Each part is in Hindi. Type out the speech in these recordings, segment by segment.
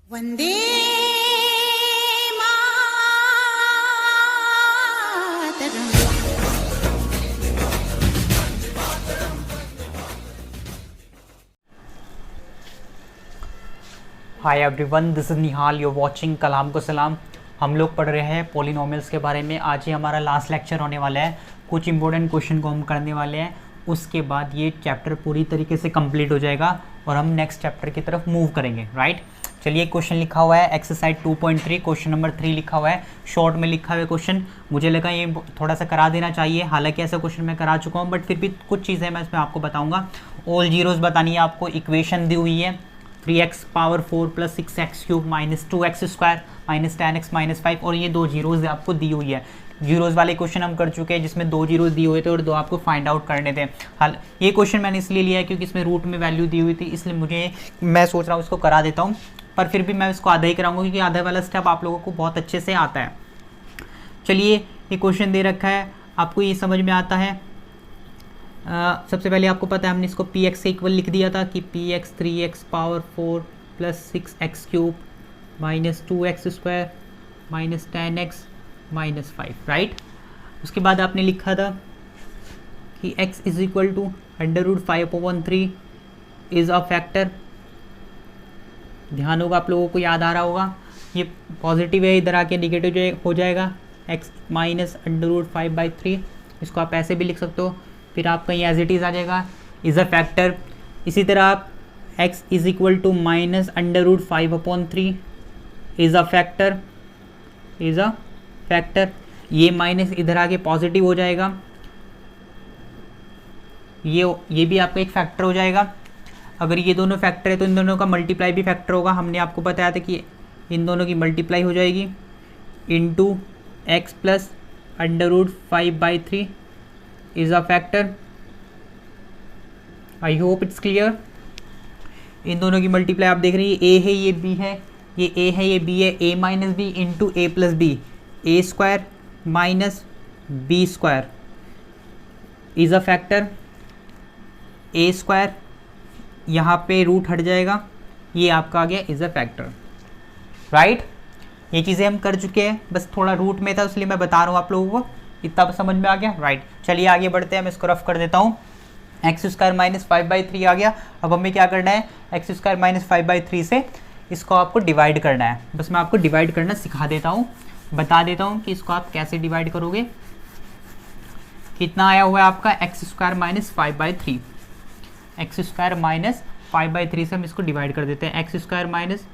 वंदे मातरम। Hi everyone, this is Nihal, you watching Kalam को सलाम। हम लोग पढ़ रहे हैं पॉलिनोमियल्स के बारे में। आज ही हमारा लास्ट लेक्चर होने वाला है। कुछ इंपॉर्टेंट क्वेश्चन को हम करने वाले हैं, उसके बाद ये चैप्टर पूरी तरीके से कंप्लीट हो जाएगा और हम नेक्स्ट चैप्टर की तरफ मूव करेंगे। राइट, चलिए क्वेश्चन लिखा हुआ है एक्सरसाइज 2.3 क्वेश्चन नंबर 3 लिखा हुआ है, शॉर्ट में लिखा हुआ है क्वेश्चन। मुझे लगा ये थोड़ा सा करा देना चाहिए, हालांकि ऐसा क्वेश्चन मैं करा चुका हूँ, बट फिर भी कुछ चीज़ें मैं इसमें आपको बताऊँगा। ऑल जीरोज़ बतानी है आपको। इक्वेशन दी हुई है 3x power 4 plus 6x cube minus 2x square minus 10x minus 5, और ये दो जीरोज़ आपको दी हुई है। जीरोज़ वाले क्वेश्चन हम कर चुके हैं जिसमें दो जीरोज़ दिए हुए थे और दो आपको फाइंड आउट करने थे। हाल ये क्वेश्चन मैंने इसलिए लिया है क्योंकि इसमें रूट में वैल्यू दी हुई थी, इसलिए मैं सोच रहा हूँ इसको करा देता हूँ, पर फिर भी मैं इसको आधा ही कराऊंगा क्योंकि आधा वाला स्टेप आप लोगों को बहुत अच्छे से आता है। चलिए, ये क्वेश्चन दे रखा है, आपको ये समझ में आता है। सबसे पहले आपको पता है हमने इसको px के इक्वल लिख दिया था कि px 3x power 4 plus 6x cube minus 2x square minus 10x minus 5। Right, उसके बाद आपने लिखा था कि x is equal to √5/3 is a factor. ध्यान होगा, आप लोगों को याद आ रहा होगा, ये पॉजिटिव है, इधर आके निगेटिव हो जाएगा। x माइनस √5/3, इसको आप ऐसे भी लिख सकते हो, फिर आपका ये एज इट इज़ आ जाएगा, इज़ अ फैक्टर। इसी तरह आप x is equal to minus √5/3 is a factor, is a factor. ये माइनस इधर आके पॉजिटिव हो जाएगा, ये भी आपका एक फैक्टर हो जाएगा। अगर ये दोनों फैक्टर है तो इन दोनों का मल्टीप्लाई भी फैक्टर होगा। हमने आपको बताया था कि इन दोनों की मल्टीप्लाई हो जाएगी into x plus √5/3 is a factor. I hope it's clear. इन दोनों की मल्टीप्लाई आप देख रही है, a है ये b है, ये a है ये b है, a minus B into A plus B, A square minus B square is a factor. A square यहाँ पे रूट हट जाएगा, ये आपका आ गया इज़ अ फैक्टर। राइट, ये चीज़ें हम कर चुके हैं, बस थोड़ा रूट में था इसलिए मैं बता रहा हूँ आप लोगों को। इतना समझ में आ गया। राइट, चलिए आगे बढ़ते हैं। मैं इसको रफ कर देता हूँ। एक्स स्क्वायर माइनस 5/3 आ गया। अब हमें क्या करना है, एक्स स्क्वायर माइनस 5/3 से इसको आपको डिवाइड करना है। बस मैं आपको डिवाइड करना सिखा देता हूँ, बता देता हूँ कि इसको आप कैसे डिवाइड करोगे। कितना आया हुआ है आपका x square minus 5/3, x square minus 5/3 से हम इसको डिवाइड कर देते हैं। एक्स स्क्वायर माइनस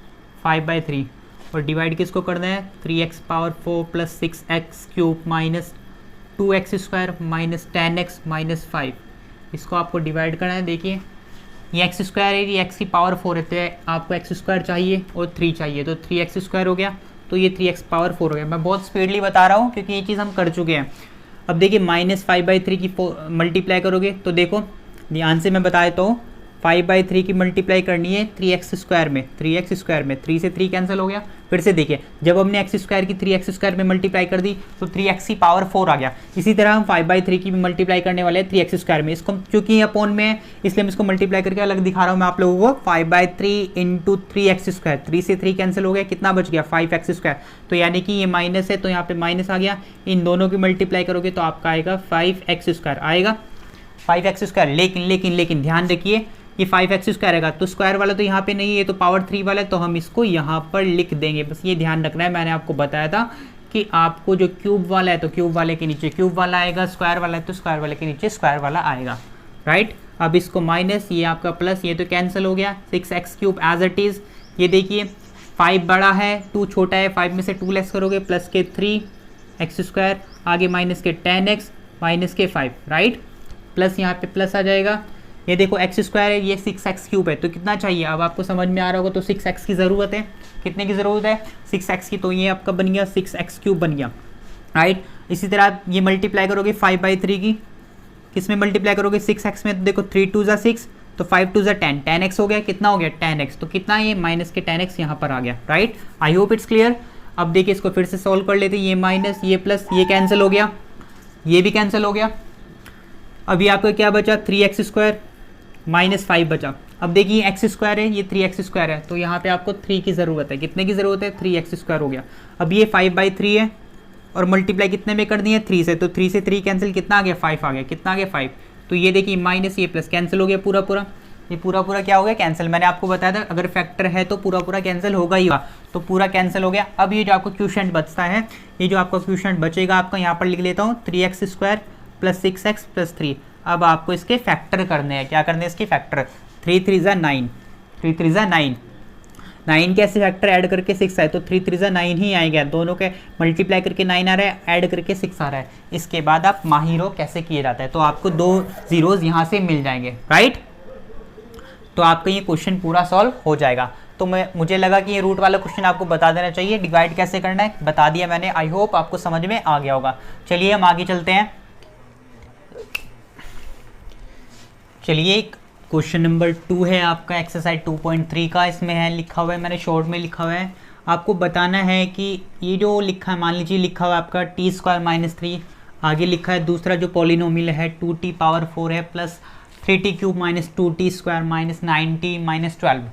5/3 और डिवाइड किसको करना है, 3x power 4 plus 6x cube minus 2x square minus 10x minus 5, इसको आपको डिवाइड करना है। देखिए ये एक्स स्क्वायर है, ये x की पावर 4 है, तो आपको एक्स स्क्वायर चाहिए और 3 चाहिए, तो 3x स्क्वायर हो गया, तो ये 3x पावर 4 हो गया। मैं बहुत स्पीडली बता रहा हूँ क्योंकि ये चीज़ हम कर चुके हैं। अब देखिए माइनस 5/3 की मल्टीप्लाई करोगे तो देखो ध्यान से मैं बता देता हूँ, 5/3 की मल्टीप्लाई करनी है 3x स्क्वायर में, 3x स्क्वायर में 3 से 3 कैंसिल हो गया। फिर से देखिए, जब हमने x स्क्वायर की 3x स्क्वायर में मल्टीप्लाई कर दी तो 3x की पावर 4 आ गया। इसी तरह हम 5/3 की भी मल्टीप्लाई करने वाले हैं 3x स्क्वायर में। इसको क्योंकि ये अपॉन में है इसलिए मैं इसको मल्टीप्लाई करके अलग दिखा रहा हूँ मैं आप लोगों को। 5/3 इंटू 3x स्क्वायर, 3 से 3 कैंसिल हो गया, कितना बच गया 5x स्क्वायर, तो यानी कि ये माइनस है तो यहाँ पे माइनस आ गया। इन दोनों की मल्टीप्लाई करोगे तो आपका आएगा 5x स्क्वायर, आएगा 5x स्क्वायर। लेकिन ध्यान रखिए, ये 5x स्क्वायर आएगा तो स्क्वायर वाला तो यहाँ पे नहीं है, ये तो पावर 3 वाला है, तो हम इसको यहाँ पर लिख देंगे। बस ये ध्यान रखना है, मैंने आपको बताया था कि आपको जो क्यूब वाला है तो क्यूब वाले के नीचे क्यूब वाला आएगा, स्क्वायर वाला है तो स्क्वायर वाले के नीचे स्क्वायर वाला आएगा। राइट, अब इसको माइनस, ये आपका प्लस, ये तो कैंसिल हो गया, 6x cube as it is. ये देखिए 5 बड़ा है 2 छोटा है, 5 में से 2 लेस करोगे प्लस के 3x स्क्वायर, आगे माइनस के 10x माइनस के 5। राइट, प्लस यहाँ पे प्लस आ जाएगा। ये देखो एक्स स्क्वायर है, ये 6x क्यूब है, तो कितना चाहिए अब आपको समझ में आ रहा होगा। तो 6x की ज़रूरत है, कितने की ज़रूरत है 6x की, तो ये आपका बन गया 6x क्यूब बन गया। राइट, इसी तरह ये मल्टीप्लाई करोगे 5/3 की, किस में मल्टीप्लाई करोगे 6x में, तो देखो 3 2 6, तो 5 2 10, 10x हो गया, कितना हो गया 10x, तो कितना ये माइनस के 10x यहाँ पर आ गया। Right, I hope it's clear. अब देखिए इसको फिर से सॉल्व कर लेते हैं, ये माइनस ये प्लस, ये कैंसिल हो गया, ये भी कैंसिल हो गया। अभी आपका क्या बचा 3x स्क्वायर माइनस 5 बचा, अब देखिए एक्स स्क्वायर है, ये 3x² है, तो यहाँ पे आपको 3 की ज़रूरत है। कितने की ज़रूरत है? 3x² हो गया। अब ये 5/3 है और मल्टीप्लाई कितने में कर दिए? 3 से, तो 3 से 3 कैंसिल, कितना आ गया? 5 आ गया। कितना आ गया? 5। तो ये देखिए माइनस ये प्लस कैंसिल हो गया पूरा पूरा, ये पूरा पूरा क्या हो गया? कैंसिल। मैंने आपको बताया था अगर फैक्टर है तो पूरा पूरा कैंसिल होगा ही होगा, तो पूरा कैंसिल हो गया। अब ये जो आपको क्वोशिएंट बचता है, ये जो आपका क्वोशिएंट बचेगा आपका, यहाँ पर लिख लेता हूँ 3x² + 6x + 3। अब आपको इसके फैक्टर करने हैं। क्या करने हैं इसके? फैक्टर। 3 3 ज़ा 9, 3 3 ज़ा 9, 9 के ऐसे फैक्टर ऐड करके 6 आए, तो 3 3 ज़ा 9 ही आएगा। दोनों के मल्टीप्लाई करके 9 आ रहा है, ऐड करके 6 आ रहा है। इसके बाद आप माहिर हो कैसे किए जाता है, तो आपको 2 जीरोज़ यहाँ से मिल जाएंगे, राइट। तो आपका ये क्वेश्चन पूरा सॉल्व हो जाएगा। तो मुझे लगा कि ये रूट वाला क्वेश्चन आपको बता देना चाहिए। डिवाइड कैसे करना है बता दिया मैंने, आई होप आपको समझ में आ गया होगा। चलिए हम आगे चलते हैं। चलिए क्वेश्चन नंबर 2 है आपका एक्सरसाइज 2.3 का। इसमें है लिखा हुआ है, मैंने शॉर्ट में लिखा हुआ है, आपको बताना है कि ये जो लिखा है, मान लीजिए लिखा हुआ है आपका t² - 3, आगे लिखा है दूसरा जो पॉलिनोमियल है 2t⁴ है प्लस 3t³ - 2t² - 9t - 12।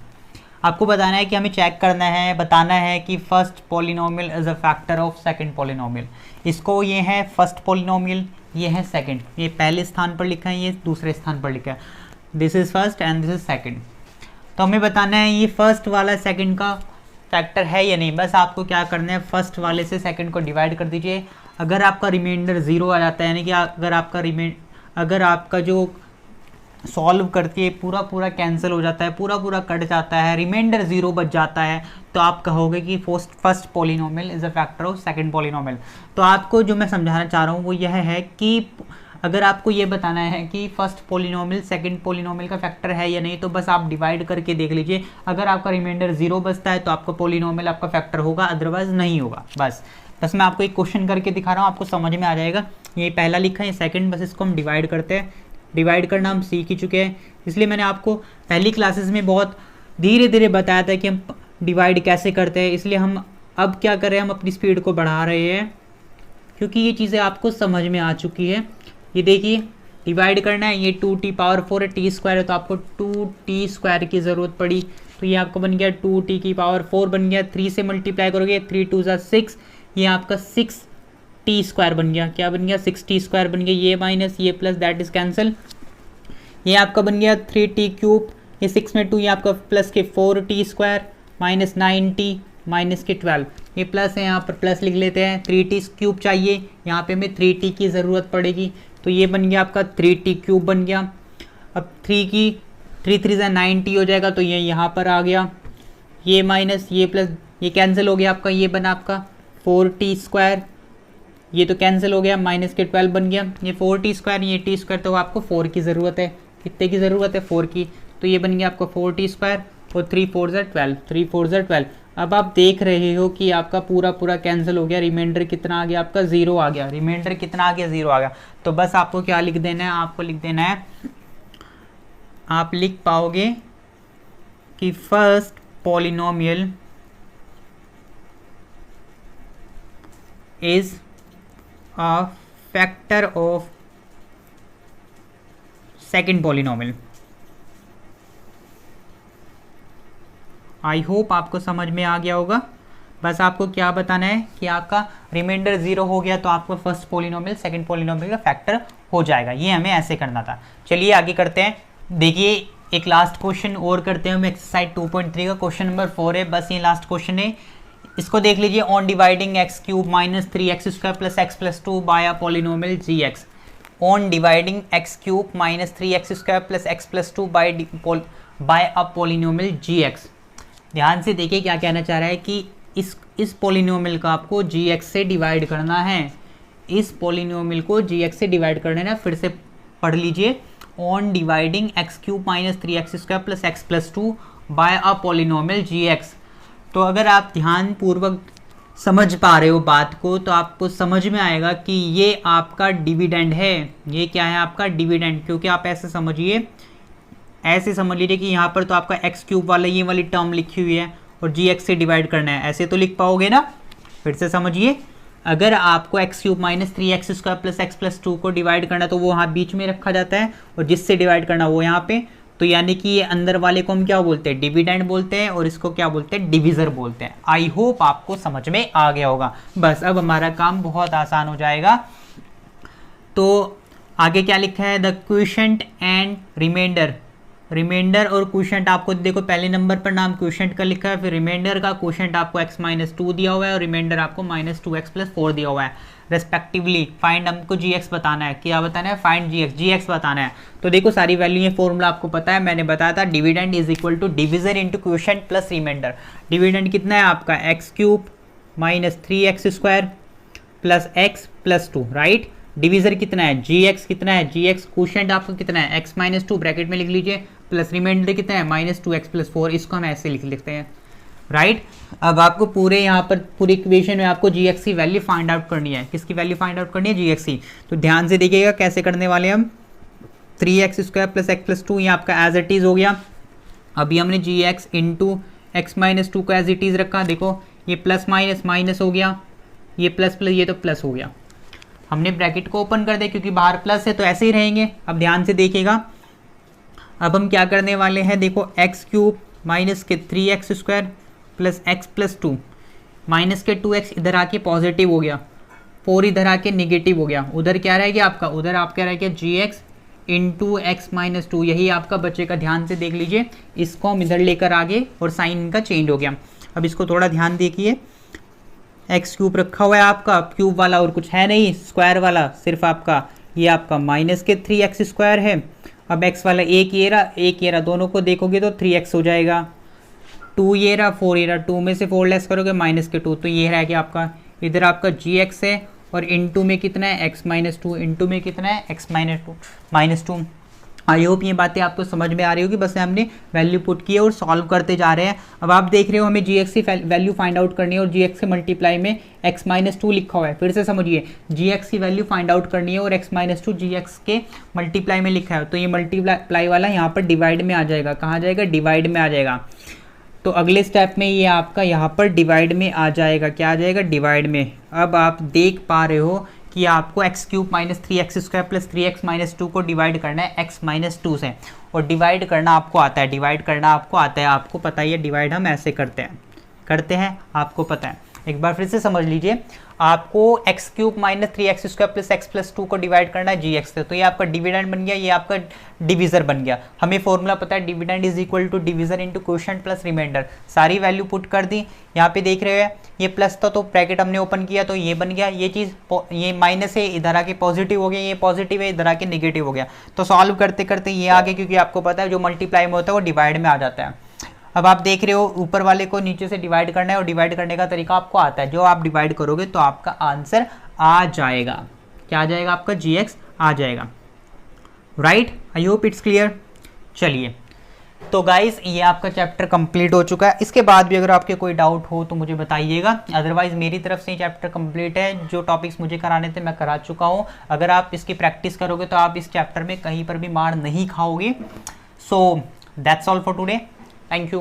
आपको बताना है कि हमें चेक करना है, बताना है कि first polynomial is a factor of second polynomial. इसको ये है फर्स्ट पॉलिनोमियल, ये है सेकंड, ये पहले स्थान पर लिखा है, ये दूसरे स्थान पर लिखा है। This is first and this is second. तो हमें बताना है ये फर्स्ट वाला सेकंड का फैक्टर है या नहीं। बस आपको क्या करना है, फर्स्ट वाले से सेकंड को डिवाइड कर दीजिए। अगर आपका रिमाइंडर 0 आ जाता है, यानी कि अगर आपका जो सॉल्व करके पूरा पूरा कैंसिल हो जाता है, पूरा पूरा कट जाता है, रिमाइंडर 0 बच जाता है, तो आप कहोगे कि first polynomial is a factor of second polynomial. तो आपको जो मैं समझाना चाह रहा हूँ वो यह है कि अगर आपको ये बताना है कि फर्स्ट पॉलिनोमियल सेकंड पॉलिनोमियल का फैक्टर है या नहीं, तो बस आप डिवाइड करके देख लीजिए। अगर आपका रिमाइंडर 0 बचता है तो आपका पॉलिनोमियल आपका फैक्टर होगा, अदरवाइज नहीं होगा। बस मैं आपको एक क्वेश्चन करके दिखा रहा हूँ, आपको समझ में आ जाएगा। ये पहला लिखा है, ये सेकंड, बस इसको हम डिवाइड करते हैं। डिवाइड करना हम सीख ही चुके हैं, इसलिए मैंने आपको पहली क्लासेस में बहुत धीरे धीरे बताया था कि हम डिवाइड कैसे करते हैं। इसलिए हम अब क्या कर रहे हैं, हम अपनी स्पीड को बढ़ा रहे हैं, क्योंकि ये चीज़ें आपको समझ में आ चुकी है। ये देखिए डिवाइड करना है, ये 2t⁴ है, t² है, तो आपको 2t² की ज़रूरत पड़ी, तो ये आपको बन गया 2t⁴ बन गया। 3 से मल्टीप्लाई करोगे, 3 2 ज़ा 6, ये आपका 6t² बन गया। क्या बन गया? 6t² बन गया। ये माइनस ये प्लस, दैट इज कैंसिल। ये आपका बन गया 3t³, ये 6 में 2, ये आपका प्लस के 4t² - 9t - 12। ये प्लस है, यहाँ पर प्लस लिख लेते हैं। 3t³ चाहिए, यहाँ पे हमें 3t की ज़रूरत पड़ेगी, तो ये बन गया आपका 3t³ बन गया। अब 3 3 ज़ा 9t हो जाएगा, तो ये यहाँ पर आ गया। ये माइनस ये प्लस, ये कैंसिल हो गया आपका, ये बना आपका 4t², ये तो कैंसिल हो गया, माइनस के 12 बन गया। ये 4t², ये t², तो आपको 4 की ज़रूरत है। कितने की ज़रूरत है? 4 की। तो ये बन गया आपका 4t² और 3 4 ज़ा 12, 3 4 ज़ा 12। अब आप देख रहे हो कि आपका पूरा पूरा कैंसिल हो गया, रिमाइंडर कितना आ गया? आपका 0 आ गया। रिमाइंडर कितना आ गया? 0 आ गया। तो बस आपको क्या लिख देना है? आपको लिख देना है, आप लिख पाओगे कि first polynomial is a factor of second polynomial. I hope आपको समझ में आ गया होगा। बस आपको क्या बताना है कि आपका रिमाइंडर 0 हो गया तो आपका फर्स्ट पॉलिनोमियल सेकंड पॉलिनोमियल का फैक्टर हो जाएगा। ये हमें ऐसे करना था। चलिए आगे करते हैं। देखिए एक लास्ट क्वेश्चन और करते हैं हम, एक्सरसाइज 2.3 का क्वेश्चन नंबर 4 है। बस ये लास्ट क्वेश्चन है, इसको देख लीजिए। On dividing x³ - 3x² + x + 2 by a polynomial gx। On dividing x³ - 3x² + x + 2 by a polynomial gx। ध्यान से देखिए क्या कहना चाह रहा है कि इस पॉलिनोमियल का आपको gx से डिवाइड करना है। इस पॉलिनोमियल को gx से डिवाइड करना है ना, फिर से पढ़ लीजिए। On dividing x³ - 3x² + x + 2 by a polynomial gx। तो अगर आप ध्यान पूर्वक समझ पा रहे हो बात को, तो आपको समझ में आएगा कि ये आपका डिविडेंड है। ये क्या है? आपका डिविडेंड। क्योंकि आप ऐसे समझिए, ऐसे समझ लीजिए कि यहाँ पर तो आपका x³ वाला ये वाली टर्म लिखी हुई है और gx से डिवाइड करना है, ऐसे तो लिख पाओगे ना। फिर से समझिए, अगर आपको x³ - 3x² + x + 2 को डिवाइड करना है तो वो यहाँ बीच में रखा जाता है, और जिससे डिवाइड करना वो यहाँ पे। तो यानी कि ये अंदर वाले को हम क्या बोलते हैं, डिविडेंड बोलते हैं, और इसको क्या बोलते हैं, डिविजर बोलते हैं। आई होप आपको समझ में आ गया होगा। बस अब हमारा काम बहुत आसान हो जाएगा। तो आगे क्या लिखा है, the quotient and remainder. Remainder और क्वोशिएंट आपको देखो पहले नंबर पर नाम क्वोशिएंट का लिखा है, फिर रिमाइंडर का क्वोशिएंट आपको x-2 दिया हुआ है और रिमाइंडर आपको -2x+4 दिया हुआ है रेस्पेक्टिवली। फाइंड हमको gx बताना है, क्या बताना है, फाइंड gx बताना है। तो देखो सारी वैल्यू ये फॉर्मूला आपको पता है, मैंने बताया था dividend is equal to divisor into quotient plus remainder. Dividend कितना है आपका x³ - 3x² plus x+2, right. Divisor कितना है, gx कितना है, gx क्वोशिएंट आपका कितना है, x-2 ब्रैकेट में लिख लीजिए, प्लस रिमाइंडर कितना है -2x+4, इसको हम ऐसे लिख लेते हैं, राइट। अब आपको पूरे यहाँ पर पूरी इक्वेशन में आपको gx की वैल्यू फाइंड आउट करनी है। किसकी वैल्यू फाइंड आउट करनी है, gx की। तो ध्यान से देखिएगा कैसे करने वाले हम। 3x² प्लस x+2 ये आपका एज इट इज हो गया। अभी हमने gx इंटू x-2 को एज इट इज रखा, देखो ये प्लस माइनस माइनस हो गया, ये प्लस प्लस ये तो प्लस हो गया। हमने ब्रैकेट को ओपन कर दिया क्योंकि बाहर प्लस है तो ऐसे ही रहेंगे। अब ध्यान से देखिएगा, अब हम क्या करने वाले हैं, देखो x³ माइनस के 3x² प्लस x+2 माइनस के 2x इधर आके पॉजिटिव हो गया, 4 इधर आके निगेटिव हो गया। उधर क्या रह गया आपका, उधर आपका रह गया gx इंटू x-2, यही आपका बचेगा। ध्यान से देख लीजिए, इसको हम इधर लेकर आगे और साइन इनका चेंज हो गया। अब इसको थोड़ा ध्यान देखिए, x³ रखा हुआ है आपका, क्यूब वाला और कुछ है नहीं, स्क्वायर वाला सिर्फ आपका ये आपका माइनस के 3x² है। अब x वाला एक ये रहा, दोनों को देखोगे तो 3x हो जाएगा, 2 ये रहा, 4 ये रहा, 2 में से 4 लेस करोगे -2, तो ये रह गया आपका। इधर आपका gx है और इनटू में कितना है x-2, इनटू में कितना है x-2। आई होप ये बातें आपको समझ में आ रही होगी। बस हमने वैल्यू पुट की है और सॉल्व करते जा रहे हैं। अब आप देख रहे हो हमें gx की वैल्यू फाइंड आउट करनी है और gx से मल्टीप्लाई में x-2 लिखा हुआ है। फिर से समझिए, gx की वैल्यू फाइंड आउट करनी है और x-2 gx के मल्टीप्लाई में लिखा है, तो ये मल्टीप्लाई वाला यहाँ पर डिवाइड में आ जाएगा। कहाँ जाएगा, डिवाइड में आ जाएगा। तो अगले स्टेप में ये आपका यहाँ पर डिवाइड में आ जाएगा, क्या आ जाएगा, डिवाइड में। अब आप देख पा रहे हो कि आपको x³ - 3x² प्लस 3x-2 को डिवाइड करना है x-2 से, और डिवाइड करना आपको आता है, आपको पता ही है डिवाइड हम ऐसे करते हैं, आपको पता है। एक बार फिर से समझ लीजिए, आपको x³ - 3x² प्लस x+2 को डिवाइड करना है gx से, तो ये आपका डिविडेंड बन गया, ये आपका डिविजर बन गया। हमें फॉर्मूला पता है, dividend is equal to divisor into quotient plus remainder. सारी वैल्यू पुट कर दी, यहाँ पे देख रहे हो ये प्लस था तो ब्रैकेट हमने ओपन किया तो ये बन गया, ये चीज़ ये माइनस है इधर आके पॉजिटिव हो गया, ये पॉजिटिव है इधर आके निगेटिव हो गया। तो सॉल्व करते करते ये आगे, क्योंकि आपको पता है जो मल्टीप्लाई में होता है वो डिवाइड में आ जाता है। अब आप देख रहे हो ऊपर वाले को नीचे से डिवाइड करना है और डिवाइड करने का तरीका आपको आता है। जो आप डिवाइड करोगे तो आपका आंसर आ जाएगा, क्या आ जाएगा, आपका gx आ जाएगा, right. I hope it's clear. चलिए, तो गाइस ये आपका चैप्टर कंप्लीट हो चुका है। इसके बाद भी अगर आपके कोई डाउट हो तो मुझे बताइएगा, अदरवाइज मेरी तरफ से ये चैप्टर कंप्लीट है। जो टॉपिक्स मुझे कराने थे मैं करा चुका हूँ। अगर आप इसकी प्रैक्टिस करोगे तो आप इस चैप्टर में कहीं पर भी मार नहीं खाओगे। So that's all for today, thank you.